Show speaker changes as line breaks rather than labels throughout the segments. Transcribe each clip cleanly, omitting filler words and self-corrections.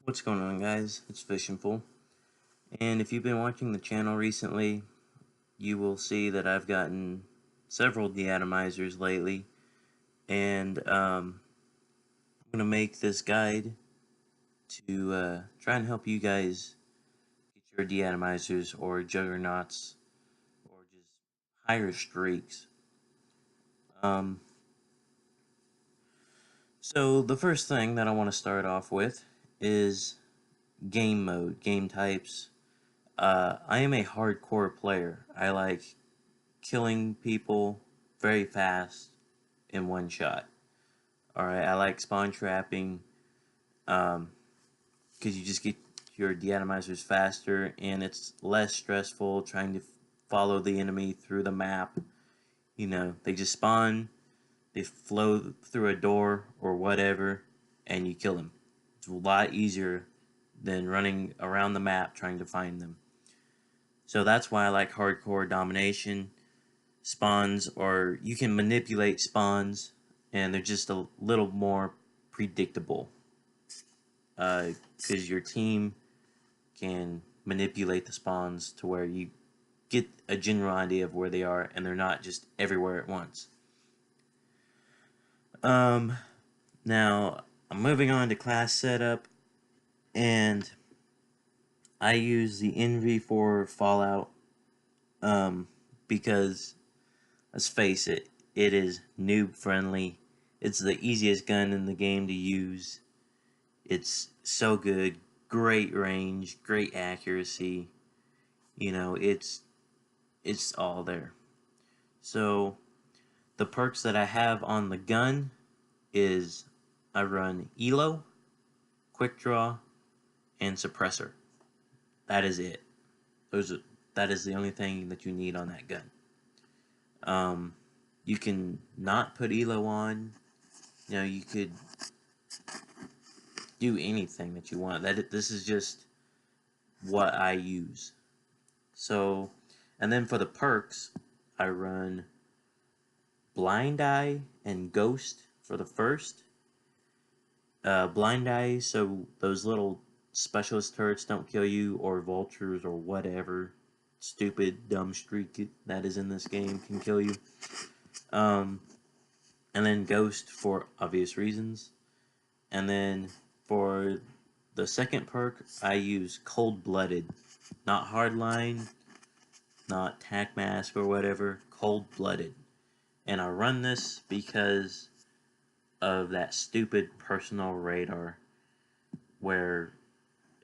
What's going on, guys? It's Fishingful, and if you've been watching the channel recently, you will see that I've gotten several de-atomizers lately, and I'm going to make this guide to try and help you guys get your de-atomizers or juggernauts or just higher streaks. Um, so the first thing that I want to start off with is game mode, game types. I am a hardcore player. I like killing people very fast in one shot. Alright, I like spawn trapping because you just get your de-atomizers faster and it's less stressful trying to follow the enemy through the map. You know, they just spawn, they flow through a door or whatever, and you kill them. It's a lot easier than running around the map trying to find them. So that's why I like hardcore domination. Spawns, or you can manipulate spawns, and they're just a little more predictable. Because your team can manipulate the spawns to where you get a general idea of where they are, and they're not just everywhere at once. Now, I'm moving on to class setup, and I use the Envy for Fallout, because, let's face it, it is noob friendly. It's the easiest gun in the game to use. It's so good, great range, great accuracy. You know, it's all there. So the perks that I have on the gun is I run Elo, Quick Draw, and Suppressor. That is it. That is the only thing that you need on that gun. You can not put Elo on. You know, you could do anything that you want. This is just what I use. So, and then for the perks, I run Blind Eye and Ghost for the first. Blind Eye, so those little specialist turrets don't kill you, or vultures, or whatever stupid, dumb streak that is in this game can kill you. And then Ghost for obvious reasons. And then for the second perk, I use Cold-Blooded. Not Hardline, not Tac Mask or whatever, Cold-Blooded. And I run this because of that stupid personal radar where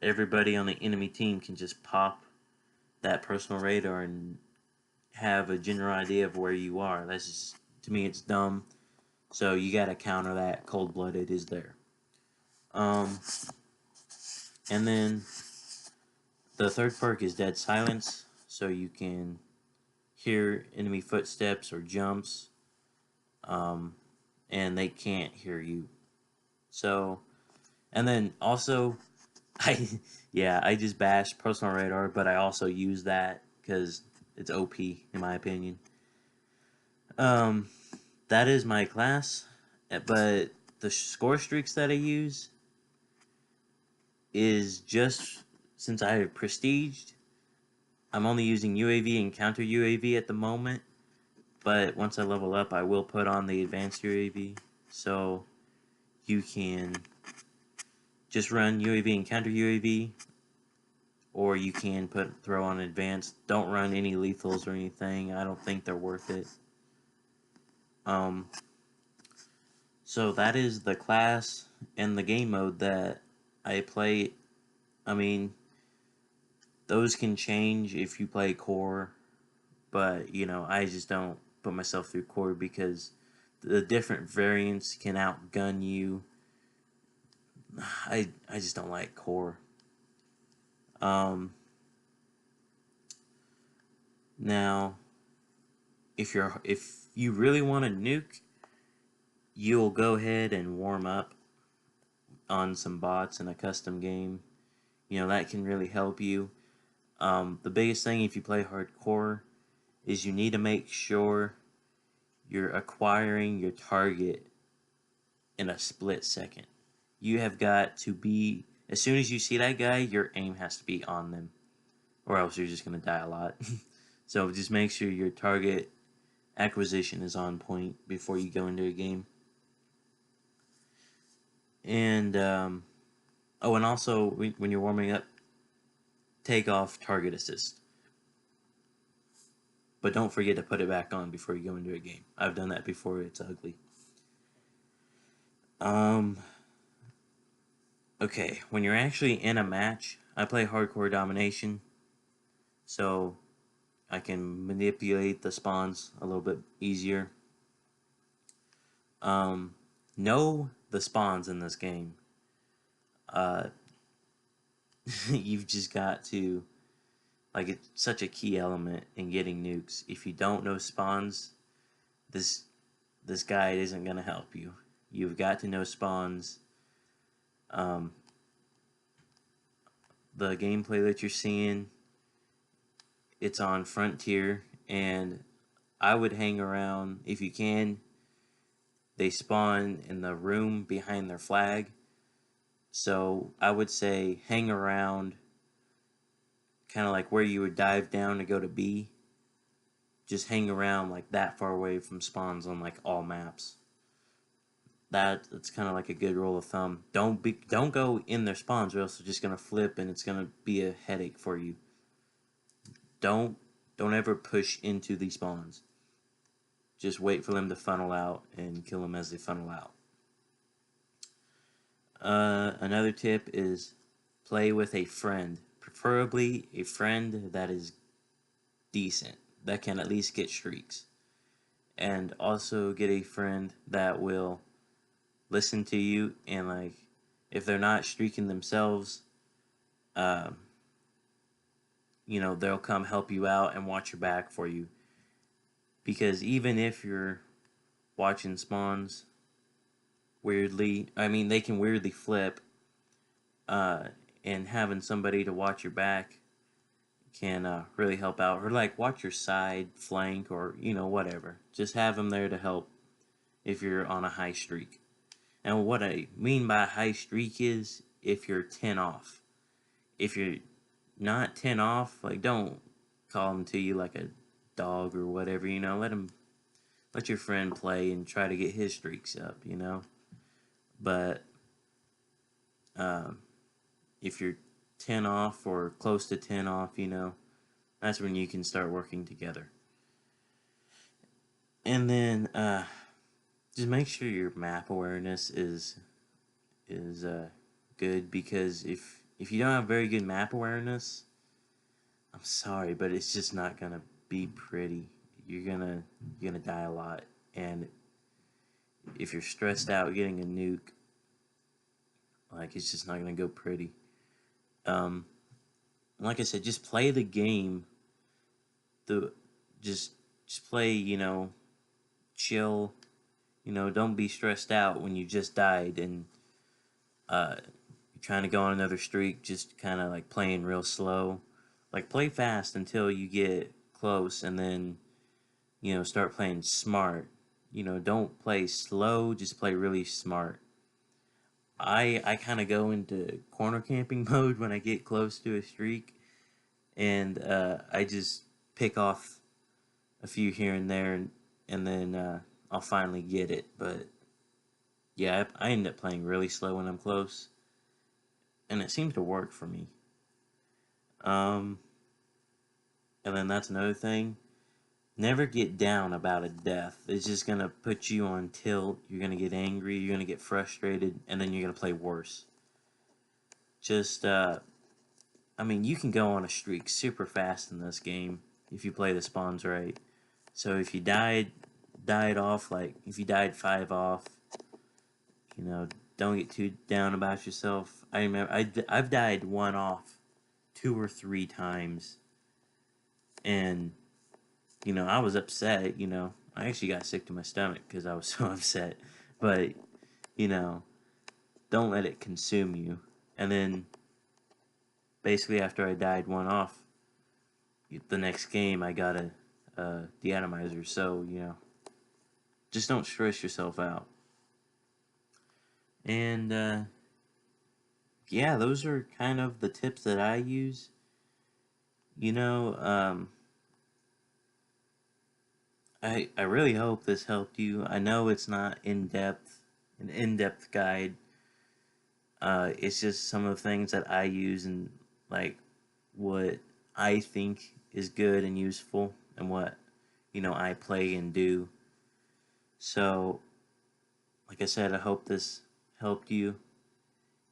everybody on the enemy team can just pop that personal radar and have a general idea of where you are. That's just, to me, it's dumb. So you gotta counter that. Cold-Blooded is there. And then the third perk is Dead Silence, so you can hear enemy footsteps or jumps, and they can't hear you. So, and then also, I just bash personal radar, but I also use that because it's OP in my opinion. That is my class, but the score streaks that I use is just since I have prestiged. I'm only using UAV and counter UAV at the moment, but once I level up, I will put on the advanced UAV, so you can just run UAV and counter UAV, or you can throw on advanced. Don't run any lethals or anything. I don't think they're worth it. So that is the class and the game mode that I play. I mean, those can change if you play core, but you know, I just don't put myself through core because the different variants can outgun you. I just don't like core. Now, if you really want to nuke, you'll go ahead and warm up on some bots in a custom game. You know, that can really help you. The biggest thing if you play hardcore is you need to make sure you're acquiring your target in a split second. You have got to be As soon as you see that guy, your aim has to be on them, or else you're just going to die a lot. So just make sure your target acquisition is on point before you go into a game. And, oh, and also, when you're warming up, take off target assist. But don't forget to put it back on before you go into a game. I've done that before, it's ugly. Okay, when you're actually in a match, I play hardcore domination, so I can manipulate the spawns a little bit easier. Know the spawns in this game. You've just got to, like, it's such a key element in getting nukes. If you don't know spawns, this guide isn't going to help you. You've got to know spawns. The gameplay that you're seeing, it's on Frontier, and I would hang around if you can. They spawn in the room behind their flag, so I would say hang around kind of like where you would dive down to go to B. Just hang around like that far away from spawns on like all maps. That's kind of like a good rule of thumb. Don't go in their spawns, or else they're just gonna flip and it's gonna be a headache for you. Don't ever push into these spawns. Just wait for them to funnel out and kill them as they funnel out. Another tip is play with a friend, preferably a friend that is decent, that can at least get streaks, and also get a friend that will listen to you, and like if they're not streaking themselves, they'll come help you out and watch your back for you. Because even if you're watching spawns weirdly, they can weirdly flip, and having somebody to watch your back can really help out. Or like watch your side, flank, or whatever. Just have them there to help if you're on a high streak. And what I mean by high streak is if you're 10 off. If you're not 10 off, like don't call them to you like a dog or whatever, let your friend play and try to get his streaks up, But if you're 10 off or close to 10 off, that's when you can start working together. And then just make sure your map awareness is good, because if you don't have very good map awareness, I'm sorry, but it's just not gonna be pretty. You're gonna die a lot, and if you're stressed out getting a nuke, like it's just not gonna go pretty. Like I said, just play the game. Just play, chill. Don't be stressed out when you just died and you're trying to go on another streak. Just kind of like playing real slow. Like play fast until you get close, and then start playing smart. Don't play slow. Just play really smart. I kind of go into corner camping mode when I get close to a streak, and I just pick off a few here and there, and then I'll finally get it. But yeah, I end up playing really slow when I'm close, and it seems to work for me. And then that's another thing. Never get down about a death. It's just gonna put you on tilt. You're gonna get angry. You're gonna get frustrated, and then you're gonna play worse. Just you can go on a streak super fast in this game if you play the spawns right. So if you died off, like if you died 5 off, don't get too down about yourself. I remember I've died 1 off 2 or 3 times, and I was upset. I actually got sick to my stomach because I was so upset. But don't let it consume you. And then basically after I died 1 off, the next game I got a De-atomizer. So just don't stress yourself out. And yeah, those are kind of the tips that I use. You know, I really hope this helped you. I know it's not an in-depth guide. It's just some of the things that I use and like what I think is good and useful and what I play and do. So, like I said, I hope this helped you.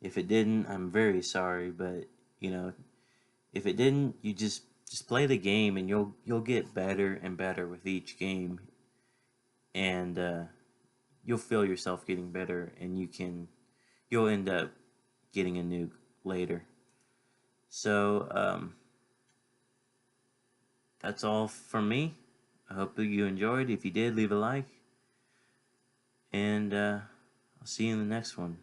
If it didn't, I'm very sorry, but you know, if it didn't, you just play the game and you'll get better and better with each game, and you'll feel yourself getting better, and you'll end up getting a nuke later. So that's all from me. I hope that you enjoyed. If you did, leave a like, and I'll see you in the next one.